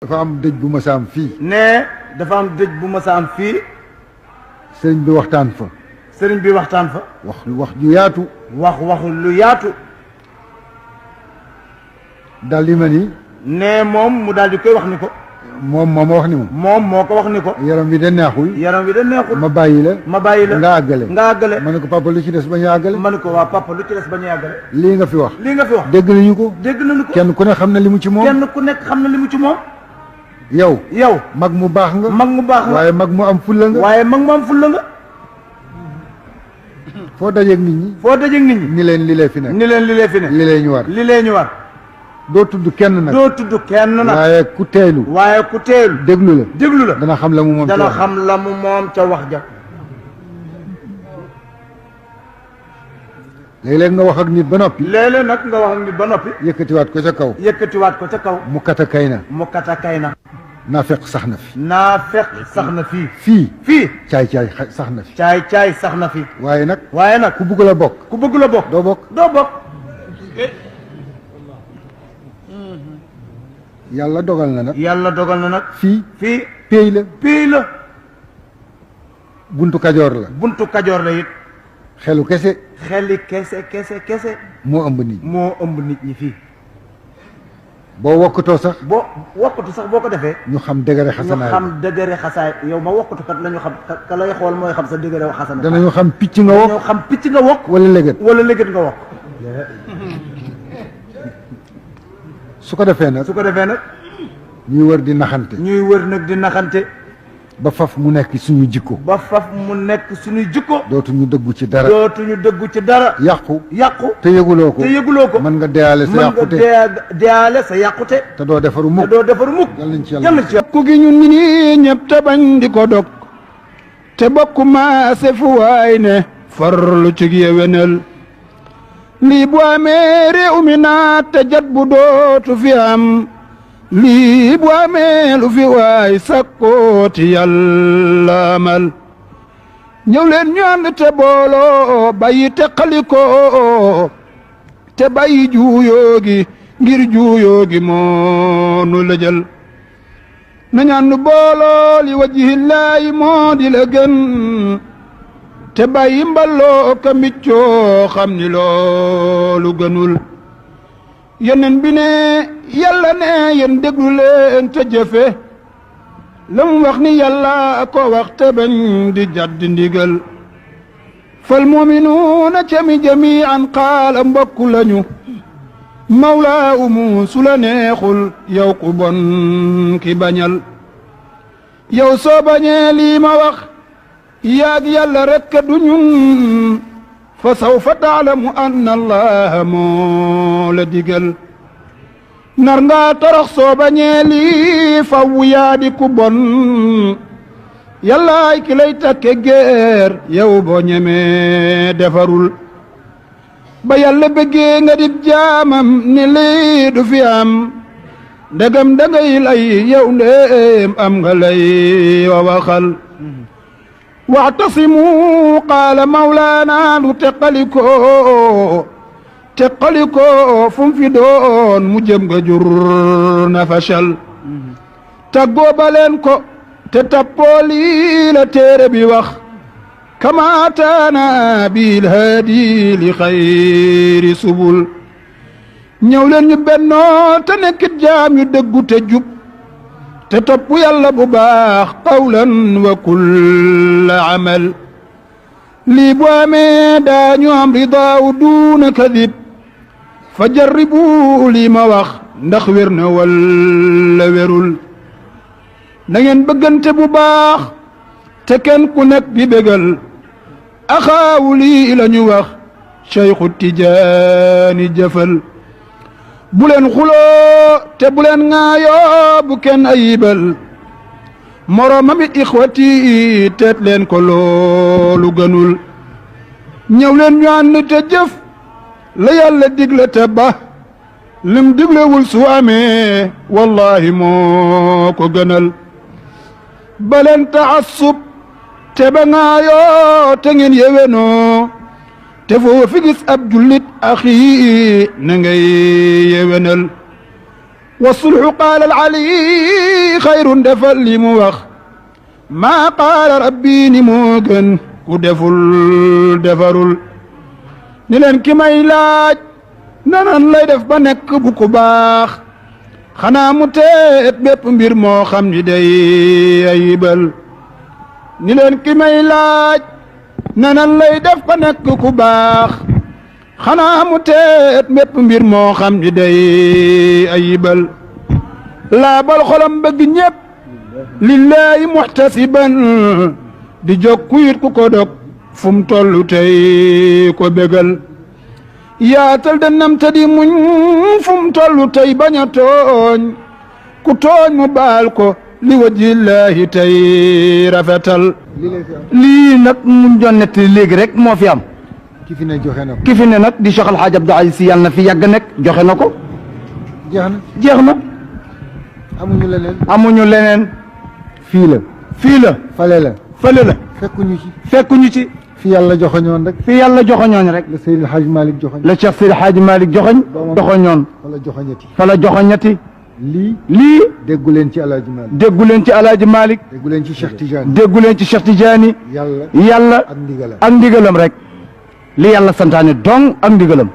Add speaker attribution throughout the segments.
Speaker 1: dafa am dëj bu masa am fii.
Speaker 2: ne dafa am dëj bu masa am fii.
Speaker 1: sëriñ bi waxtaan fa.
Speaker 2: sëriñ bi waxtaan fa.
Speaker 1: wax ju yaatu.
Speaker 2: wax lu yaatu.
Speaker 1: daal di ma ni.
Speaker 2: ne moom mu daal di koy wax ni ko.
Speaker 1: moom moo ma wax ni
Speaker 2: moom moo ko wax ni ko.
Speaker 1: yaram wi de neexul.
Speaker 2: yaram wi de neexul.
Speaker 1: ma bàyyi la. nga àggale.
Speaker 2: ma ne
Speaker 1: ko papa lu ci des ba ñu àggale.
Speaker 2: ma ne ko waa papa lu ci des ba ñu àggale.
Speaker 1: lii nga fi wax.
Speaker 2: dégg
Speaker 1: nañu ko.
Speaker 2: kenn
Speaker 1: ku ne xam na li mu ci moom.
Speaker 2: kenn ku nekk xam na li mu ci moom.
Speaker 1: yow.
Speaker 2: mag mu baax nga.
Speaker 1: waaye mag mu am fulla nga. foo dajeeg nit ñi. ni leen li lee fi nekk. li lee ñu war. doo tudd kenn nag. waaye ku teelu. déglu la. dana xam la mu moom
Speaker 2: ca wax ja.
Speaker 1: léeg-léeg nga wax ak nit ba noppi.
Speaker 2: yëkkatiwaat ko ca kaw.
Speaker 1: mu kata kay na. naafeq sax na fi. fii. caay-caay sax na fi. waaye nag. ku bëgg la bokk. doo bokk. yàlla dogal na nag. fii. péy la. buntu kajoor la.
Speaker 2: it.
Speaker 1: xeli kese. moo ëmb nit ñi
Speaker 2: fii.
Speaker 1: boo wokkatoo sax.
Speaker 2: boo ko defee.
Speaker 1: ñu xam dëgëre xasanaay.
Speaker 2: yow ma wokkatu kat la ñu xam ka lay xool mooy xam sa dëgëre xasanaay.
Speaker 1: danañu xam picc nga wokk. wala léget nga wokk. su ko defee nag. ñuy wër di naxante. ba faf mu nekk suñu jikko. dootuñu dëggu ci dara. yàqu. te yëguloo ko. mën nga deyaale sa yàqute. te doo defaru mukk. yal nañ ci yàlla.
Speaker 3: ku gi ñun ñi ñëpp te bañ di ko dog. te bokk maase fu waay ne. farlu ci yewenal. lii bu amee réew mi naat te jat bu dootu fi am. lii bu amee lu fi waay sakkooti yàlla amal. ñëw leen ñu ànd te booloo bàyyi teqalikoo te bàyyi juuyoo gi ngir juuyoo gi moo nu la jël. nañ ànd booloo li wajhillaahi moo di la gën te bàyyi mballoo ka mbiccoo xam ni loolu gënul. yeneen bi ne yàlla ne yéen déglu leen te jëfe la mu wax ni yàlla ko wax te bañ di jàdd ndigal. fal muminuuna cami jamian qaala mbokk lañu mawlaa umu su la neexul yow ku bon ki bañal. yow soo bañee lii ma wax yaag yàlla rekk du ñun fa sawfa taalamu anna allaha moo la digal. nar nga torox soo bañee lii faw yaa di ku bon yàllaay ki lay takke géer yow boo ñemee defarul. ba yàlla bëggee nga dib jaamam ni lii du fi am ndegam dangay lay yow ndéem am nga lay wa waxal. waxtasimu qaala mawlaana lu teqalikoo fu mu fi doon mu jëm nga jur na fashal. taggoo ba leen ko te tappoo lii la téere bi wax kamaataana bil haadi li xayri subul. ñëw leen ñu bennoo te nekkit jaam yu dëggu te jub te topp yàlla bu baax qawlan wa kulla amal. lii bu amee daañu am ridaaw duuna kadib fa jarribu lii ma wax ndax wér na walla wérul. na ngeen bëggante bu baax te kenn ku nekk di bégal axaawu lii la ñu wax Cheikhu Tijaani jëfal. bu leen xuloo te bu leen ŋaayoo bu kenn ayibal moroomam it ixwati teet leen ko loolu gënul. ñëw leen ñu ànd te jëf la yàlla digle te ba lim diglewul su amee wallahi moo ko gënal. ba leen taassub te ba ŋaayoo te ngeen yewenoo te foo fi gis ab jullit axi na ngay yewenal والصلح قال العلي خير defal li mu wax maa qaala rabbi ni moo gën ku deful defarul ni leen ki may laaj nanan lay def ba nekk bu ku baax xanaa mu teet bépp mbir moo xam ni day ayibal ni leen ki may laaj nanan lay def ba nekk ku baax xanaa mu teet bépp mbir moo xam ni day ayibal laabal xolam bëgg ñépp lillahi muhtasiban di jóg kuyit ku ko dog fu mu tollu tey ko bégal yaatal dannam te di muñ fu mu tollu tey bañ a tooñ ku tooñ mu baal ko li wajillaahi tey rafetal
Speaker 2: lii nag mun doon nett léegi rek moo fi am
Speaker 1: ki fi ne joxe na ko
Speaker 2: ki fi ne nag di Cheikh Al Hadj Abdou Aziz Sy yàlla na fi yàgg nekk joxe na ko jeex na
Speaker 1: amuñu leneen
Speaker 2: amuñu leneen
Speaker 1: fii la
Speaker 2: fii la
Speaker 1: fale la
Speaker 2: fële la
Speaker 1: fekkuñu ci
Speaker 2: ci
Speaker 1: fi yàlla joxoñoon rek
Speaker 2: fi yàlla joxoñoon rek
Speaker 1: la Seydil Hadj Malick joxoñ
Speaker 2: la Cheikh Seydil Hadj Malick joxoñoon
Speaker 1: wala joxoñati
Speaker 2: fa la joxoñati lii
Speaker 1: déggu leen ci Alaaji Malick
Speaker 2: déggu leen ci Alaaji Malick
Speaker 1: déggu leen ci Cheikh Tidiane
Speaker 2: déggu leen ci Cheikh Tidiane yàlla ak ndigalam rek li yàlla santaane dong ak ndigalam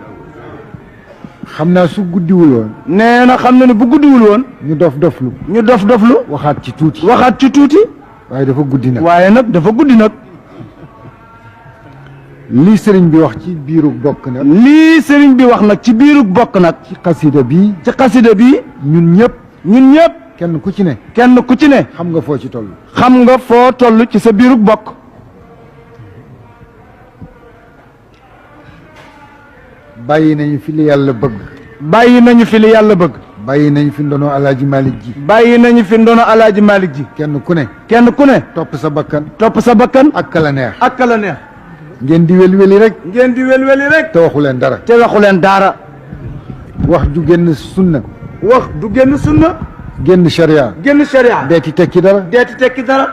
Speaker 1: xam naa su guddiwul woon
Speaker 2: nee na xam na ne bu guddiwul woon
Speaker 1: ñu doflu waxaat ci tuuti waaye dafa guddi nag
Speaker 2: dafa guddi nag
Speaker 1: lii sëriñ bi wax ci biiru bokk nag
Speaker 2: lii sëriñ bi wax nag ci biiru bokk nag
Speaker 1: ci xasida bii ñun ñëpp kenn ku ci ne xam nga foo ci toll
Speaker 2: xam nga foo toll ci sa biiru bokk
Speaker 1: bàyyi nañu fi li yàlla bëgg
Speaker 2: bàyyi nañu fi li yàlla bëgg
Speaker 1: bàyyi nañu fi ndono Alaaji Malick ji
Speaker 2: bàyyi nañu fi ndono Alaaji Malick ji
Speaker 1: kenn ku ne topp sa bakkan ak kala neex ngeen di welweli rek te waxu leen dara wax ju génn sunna
Speaker 2: wax du génn sunna
Speaker 1: génn sharia
Speaker 2: génn sharia
Speaker 1: deeti tekki dara